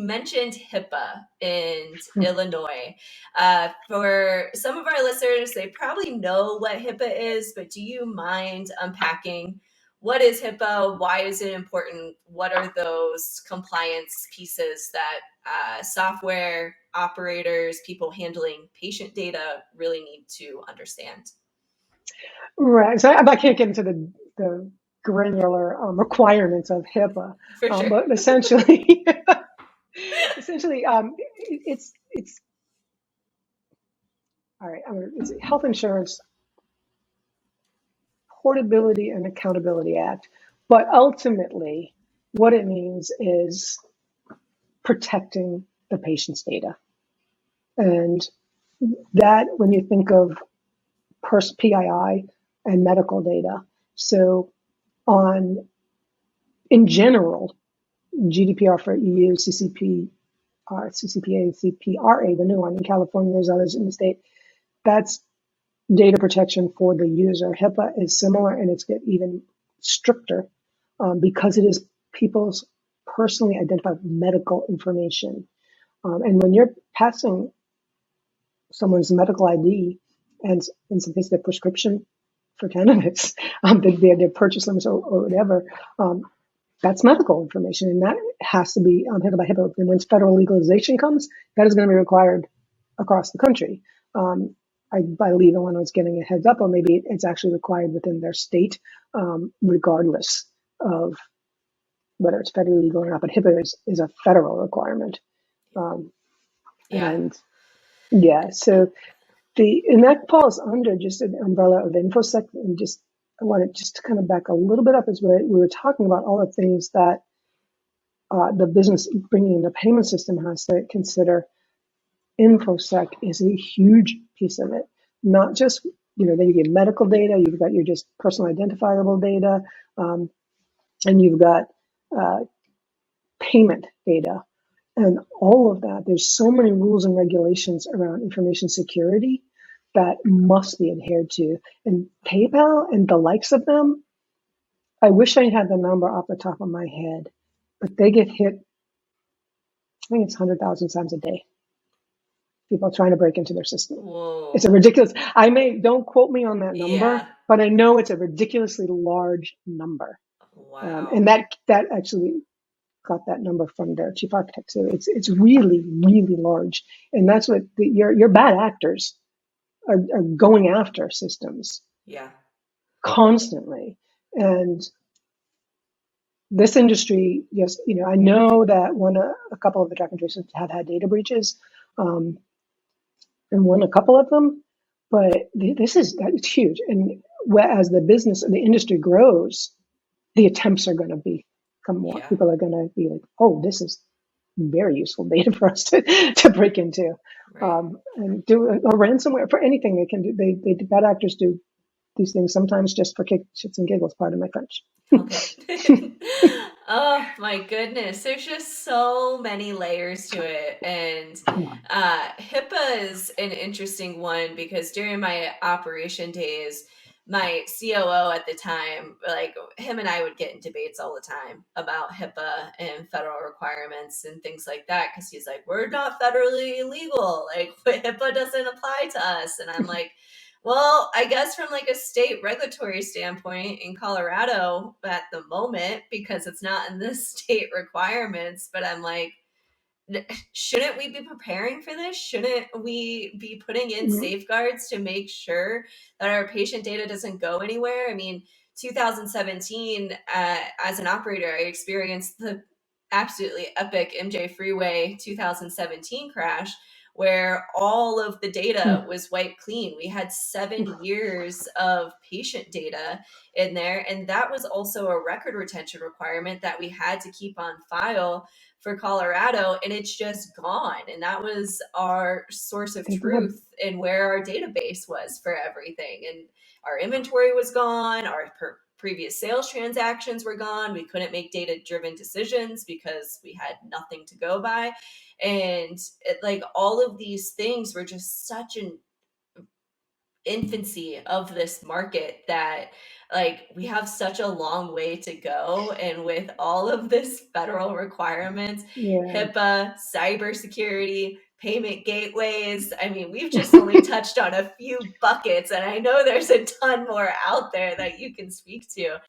mentioned HIPAA in Illinois. For some of our listeners, they probably know what HIPAA is, but do you mind unpacking what is HIPAA? Why is it important? What are those compliance pieces that software operators, people handling patient data really need to understand? Right. So I can't get into the granular requirements of HIPAA, For sure. but essentially, it's all right. It's Health Insurance Portability and Accountability Act, but ultimately, what it means is protecting the patient's data, and that when you think of PII and medical data, so in general, GDPR for EU, CCPA, CPRA, the new one in California, there's others in the state. That's data protection for the user. HIPAA is similar, and it's get even stricter because it is people's personally identified medical information. And when you're passing someone's medical ID and in some cases their prescription for cannabis, their purchase limits or whatever, that's medical information, and that has to be handled by HIPAA. And when federal legalization comes, that is going to be required across the country. I believe Illinois is getting a heads up, or maybe it's actually required within their state, regardless of whether it's federally legal or not. But HIPAA is a federal requirement. And yeah, so and that falls under just an umbrella of InfoSec, and I wanted just to kind of back a little bit up as we were talking about all the things that the business bringing in the payment system has to consider. InfoSec is a huge piece of it. Not just, then you get medical data, you've got your just personal identifiable data, and you've got payment data. And all of that, there's so many rules and regulations around information security that must be adhered to. And PayPal and the likes of them, I wish I had the number off the top of my head, but they get hit, I think it's 100,000 times a day. People trying to break into their system. Whoa. It's a ridiculous, don't quote me on that number, but I know it's a ridiculously large number. Wow. And that actually got that number from their chief architect. So it's really, really large. And that's what your bad actors are going after systems. Yeah. Constantly. And this industry, yes, I know that a couple of the track and traces have had data breaches, and won a couple of them, but it's huge. And as the industry grows, the attempts are going to become more. Yeah. People are going to be like, oh, this is very useful data for us to break into. Right. And do a ransomware for anything they can do. Bad actors do these things sometimes just for shits and giggles, pardon my French. Okay. Oh my goodness. There's just so many layers to it. And HIPAA is an interesting one because during my operation days, my COO at the time, like him and I would get in debates all the time about HIPAA and federal requirements and things like that. Cause he's like, we're not federally illegal. Like HIPAA doesn't apply to us. And I'm like, well, I guess from like a state regulatory standpoint in Colorado at the moment, because it's not in the state requirements, but I'm like, shouldn't we be preparing for this? Shouldn't we be putting in safeguards to make sure that our patient data doesn't go anywhere? I mean, 2017, as an operator, I experienced the absolutely epic MJ Freeway 2017 crash where all of the data was wiped clean. We had 7 years of patient data in there. And that was also a record retention requirement that we had to keep on file for Colorado, and it's just gone. And that was our source of truth and where our database was for everything. And our inventory was gone. Our previous sales transactions were gone. We couldn't make data-driven decisions because we had nothing to go by. And all of these things were just such an infancy of this market that like we have such a long way to go. And with all of this federal requirements, Yeah. HIPAA, cybersecurity, payment gateways, I mean, we've just only touched on a few buckets, and I know there's a ton more out there that you can speak to.